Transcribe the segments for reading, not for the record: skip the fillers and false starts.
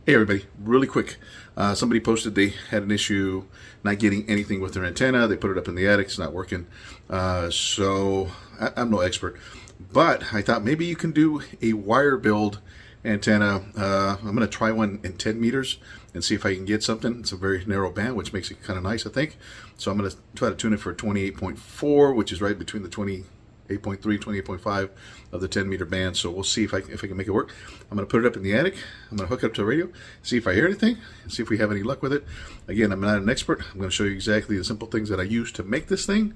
Hey everybody, really quick. Somebody posted they had an issue not getting anything with their antenna. They put it up in the attic, it's not working. I'm no expert, but I thought maybe you can do a wire build antenna. I'm going to try one in 10 meters and see if I can get something. It's a very narrow band, which makes it kind of nice, I think. So I'm going to try to tune it for 28.4, which is right between the 28.3, 28.5 of the 10 meter band. So we'll see if I can make it work. I'm going to put it up in the attic. I'm going to hook it up to the radio, see if I hear anything, and see if we have any luck with it. Again, I'm not an expert. I'm going to show you exactly the simple things that I use to make this thing.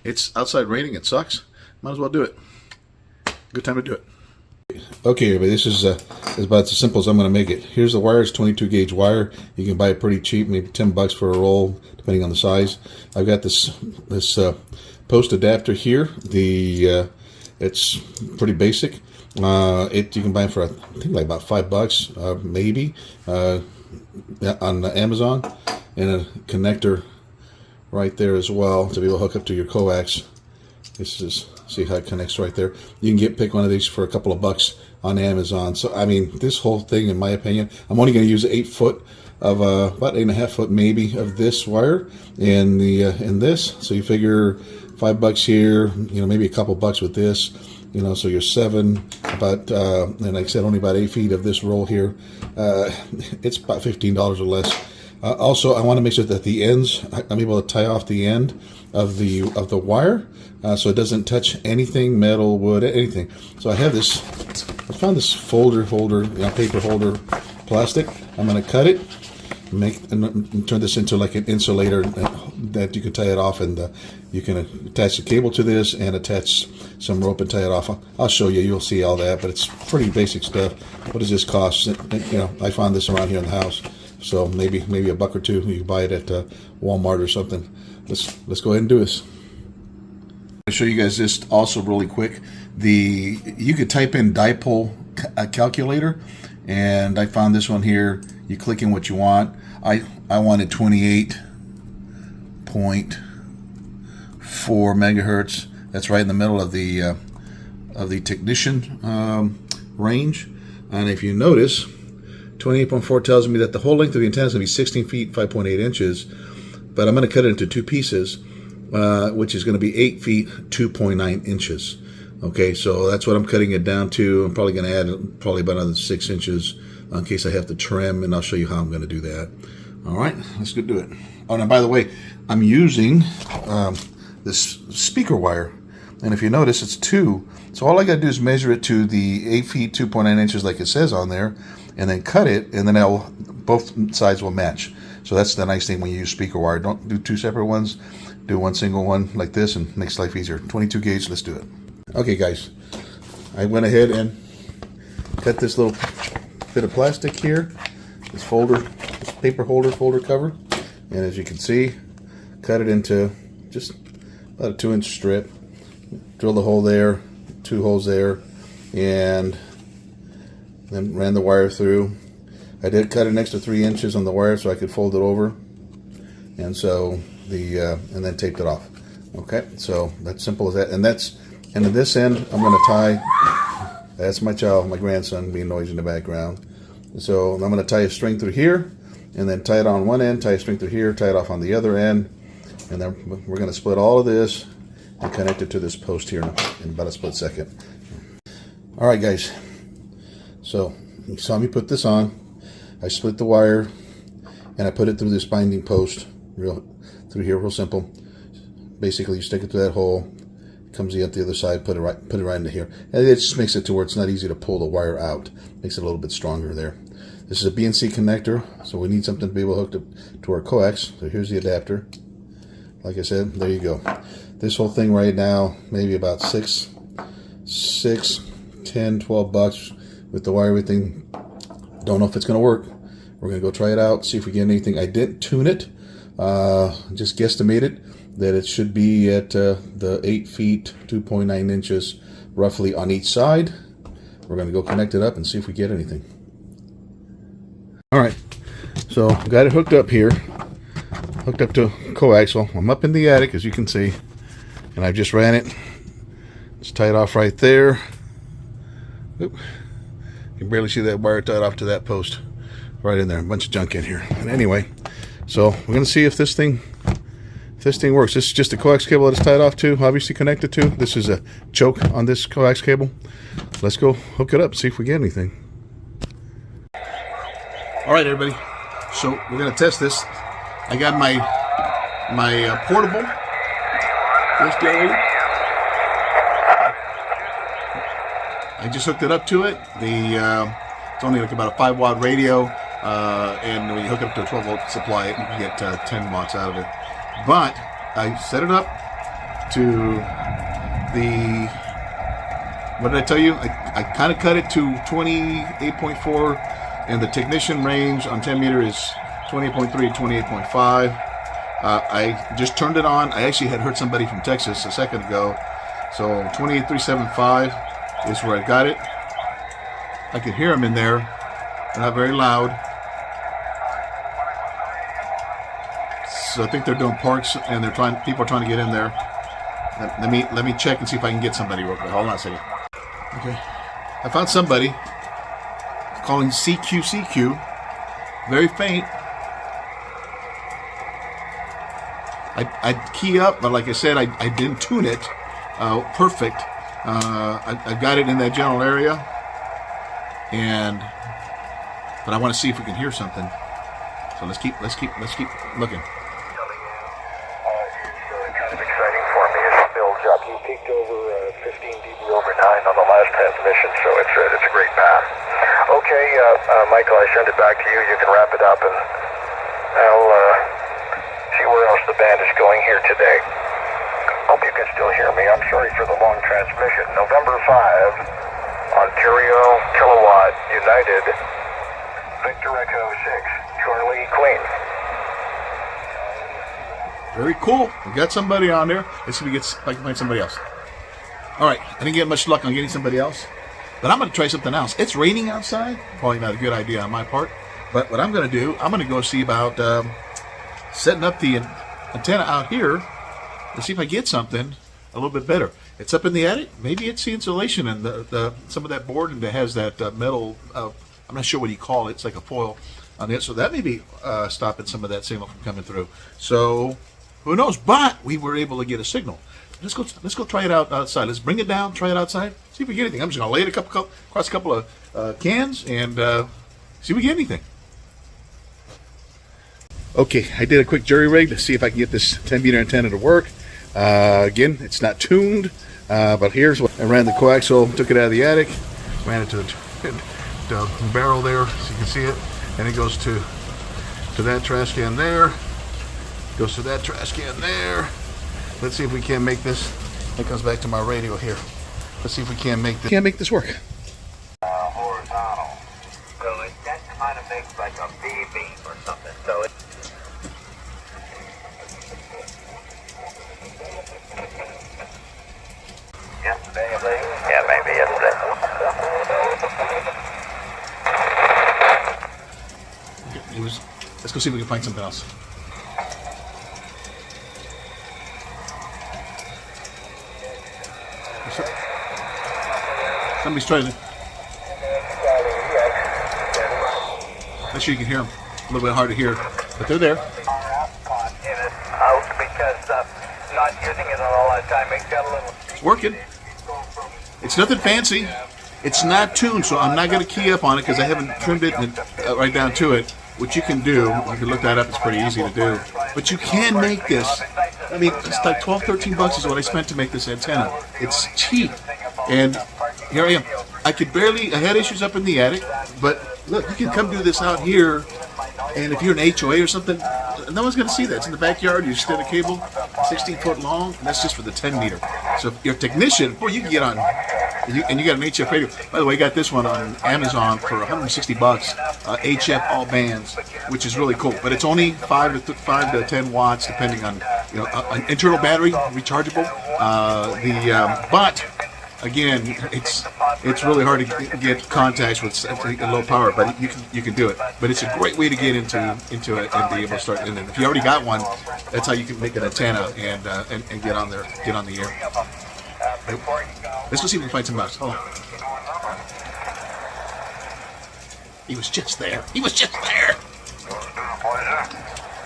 It's outside raining. It sucks. Might as well do it. Good time to do it. Okay, everybody, this is about as simple as I'm going to make it. Here's the wire. It's 22 gauge wire. You can buy it pretty cheap, maybe 10 bucks for a roll, depending on the size. I've got this post adapter here. It's pretty basic. You can buy it for I think like about 5 bucks, maybe, on Amazon, and a connector right there as well to be able to hook up to your coax. This is, see how it connects right there. You can pick one of these for a couple of bucks on Amazon. So I mean, this whole thing, in my opinion, I'm only going to use 8 foot of about 8.5 foot maybe of this wire in this. So you figure 5 bucks here, maybe a couple bucks with this, so you're 7, about and like I said, only about 8 feet of this roll here. It's about $15 or less. Also, I want to make sure that the ends, I'm able to tie off the end of the wire, so it doesn't touch anything, metal, wood, anything. So I have this. I found this paper holder, plastic. I'm going to cut it, and turn this into like an insulator that you can tie it off, and you can attach the cable to this and attach some rope and tie it off. I'll show you. You'll see all that, but it's pretty basic stuff. What does this cost? I found this around here in the house. So maybe $1 or $2. You can buy it at Walmart or something. Let's go ahead and do this. I'll show you guys this also really quick. You could type in dipole calculator, and I found this one here. You click in what you want. I wanted 28.4 megahertz. That's right in the middle of the technician range. And if you notice, 28.4 tells me that the whole length of the antenna is going to be 16 feet, 5.8 inches, but I'm going to cut it into 2 pieces, which is going to be 8 feet, 2.9 inches. Okay, so that's what I'm cutting it down to. I'm probably going to add about another 6 inches in case I have to trim, and I'll show you how I'm going to do that. All right, let's go do it. Oh, and by the way, I'm using this speaker wire, and if you notice, it's 2. So all I got to do is measure it to the 8 feet, 2.9 inches like it says on there, and then cut it, and then both sides will match. So that's the nice thing when you use speaker wire. Don't do 2 separate ones. Do one single one like this, and it makes life easier. 22 gauge, let's do it. Okay, guys, I went ahead and cut this little bit of plastic here, this paper folder cover, and as you can see, cut it into just about a 2-inch strip. Drill the hole there, 2 holes there, and then ran the wire through. I did cut an extra 3 inches on the wire so I could fold it over, and so and then taped it off. Okay, so that's simple as that. And at this end, I'm going to tie. That's my grandson being noisy in the background. So I'm going to tie a string through here, and then tie it on one end, tie a string through here, tie it off on the other end, and then we're going to split all of this and connect it to this post here in about a split second. All right, guys. So you saw me put this on. I split the wire and I put it through this binding post through here, real simple. Basically, you stick it through that hole. It comes out the other side. Put it right into here, and it just makes it to where it's not easy to pull the wire out. Makes it a little bit stronger there. This is a BNC connector, so we need something to be able to hook up to our coax. So here's the adapter. Like I said, there you go. This whole thing right now, maybe about 6, 10, 12 bucks with the wire, everything. Don't know if it's going to work. We're going to go try it out, see if we get anything. I didn't tune it, just guesstimated that it should be at the 8 feet, 2.9 inches roughly on each side. We're going to go connect it up and see if we get anything. All right, so got it hooked up here, hooked up to coaxial. I'm up in the attic, as you can see, and I've just ran it. It's tied off right there. Oop. You can barely see that wire tied off to that post. right in there. A bunch of junk in here. And anyway, so we're going to see if this thing works. This is just a coax cable that it's tied off to, obviously connected to. This is a choke on this coax cable. Let's go hook it up, see if we get anything. All right, everybody. So we're going to test this. I got my portable. This guy. I just hooked it up to it. It's only like about a 5-watt radio, and when you hook it up to a 12-volt supply, you can get 10 watts out of it. But I set it up to what did I tell you? I kind of cut it to 28.4, and the technician range on 10 meter is 28.3 to 28.5. I just turned it on. I actually had heard somebody from Texas a second ago. So 28.375 is where I got it. I could hear them in there. They're not very loud. So I think they're doing parks, and people are trying to get in there. Let me check and see if I can get somebody real quick. Hold on a second. Okay, I found somebody calling CQ. Very faint. I'd key up, but like I said, I didn't tune it perfect. I got it in that general area, but I want to see if we can hear something. So let's keep looking. Kind of exciting for me is Bill Jock. You peaked over 15 dB over 9 on the last transmission, so it's a great path. Okay, Michael, I send it back to you. You can wrap it up, and I'll see where else the band is going here today. Hope you can still hear me. I'm sorry for the long transmission. November 5, Ontario, Kilowatt, United, Victor Echo 6, Charlie, Queen. Very cool. We got somebody on there. Let's see if I can find somebody else. All right. I didn't get much luck on getting somebody else, but I'm going to try something else. It's raining outside. Probably not a good idea on my part. But what I'm going to do, I'm going to go see about setting up the antenna out here to see if I get something a little bit better. It's up in the attic. Maybe it's the insulation and some of that board, and it has that metal. I'm not sure what you call it. It's like a foil on it. So that may be stopping some of that signal from coming through. So who knows? But we were able to get a signal. Let's go try it out outside. Let's bring it down, try it outside, see if we get anything. I'm just gonna lay it across a couple of cans and see if we get anything. Okay, I did a quick jury rig to see if I can get this 10-meter antenna to work. Again, it's not tuned, but here's what I ran: the coaxial, took it out of the attic, ran it to the barrel there, so you can see it, and it goes to that trash can there, goes to that trash can there. Let's see if we can make this. It comes back to my radio here. Let's see if we can make this work. Horizontal. So that kind of makes like a V-beam or something. So it. Yesterday, I think. Yeah, maybe yesterday. Let's go see if we can find something else. Somebody's trying to. Make sure you can hear them. A little bit hard to hear, but they're there. Out because not using it all that time. It got a little. It's working. It's nothing fancy. It's not tuned, so I'm not going to key up on it because I haven't trimmed it right down to it. What you can do, you can look that up. It's pretty easy to do. But you can make this. I mean, it's like $12-13 is what I spent to make this antenna. It's cheap, and here I am. I had issues up in the attic, but look, you can come do this out here, and if you're an HOA or something, no one's going to see that. It's in the backyard. You extend a cable 16 foot long, and that's just for the 10 meter. So if you're a technician, boy, you can get on, and you got an HF radio. By the way, I got this one on Amazon for $160, HF all bands, which is really cool. But it's only 5 to 10 watts, depending on an internal battery, rechargeable. But again, it's really hard to get contacts with low power, but you can do it. But it's a great way to get into it and be able to start. And if you already got one, that's how you can make an antenna and get on there, get on the air. Let's go see if we can find some mouse. Hold on. He was just there. He was just there. I'm going to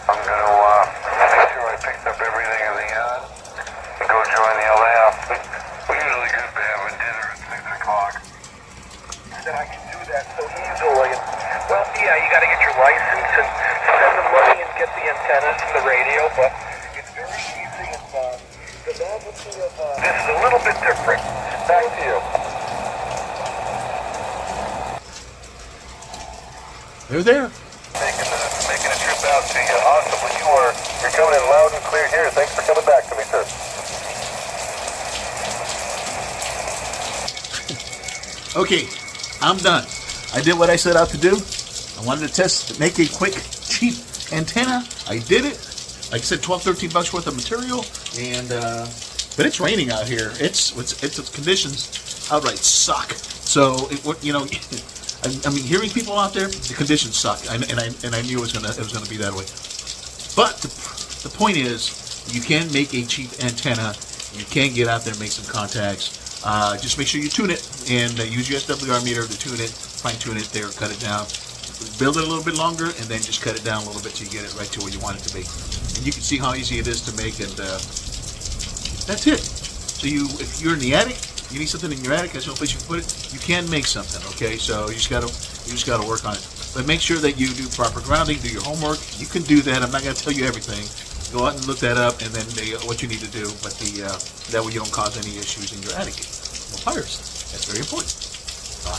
make sure I picked up everything in the yard and go join the other half. We usually get to having dinner at 6 o'clock. That I can do that so easily. Well, yeah, you got to get your license and spend the money and get the antennas and the radio, but it's very easy and the novelty of this is a little bit different. Back to you. They're there. Making a trip out to you. Awesome. Well, you're coming in loud and clear here. Thanks for coming back to me, sir. Okay, I'm done. I did what I set out to do. I wanted to make a quick, cheap antenna. I did it. Like I said, 12, 13 bucks worth of material, and but it's raining out here. It's conditions outright suck. So I mean, hearing people out there, the conditions suck, and I knew it was gonna be that way. But the point is, you can make a cheap antenna. You can get out there and make some contacts. Just make sure you tune it and use your SWR meter to tune it, fine tune it there, cut it down, build it a little bit longer, and then just cut it down a little bit till you get it right to where you want it to be. And you can see how easy it is to make, and that's it. So if you're in the attic, you need something in your attic, there's no place you can put it, you can make something, okay? So you just gotta work on it. But make sure that you do proper grounding, do your homework. You can do that. I'm not gonna tell you everything. Go out and look that up, and then what you need to do. But that way you don't cause any issues in your attic. No fires. That's very important. Bye.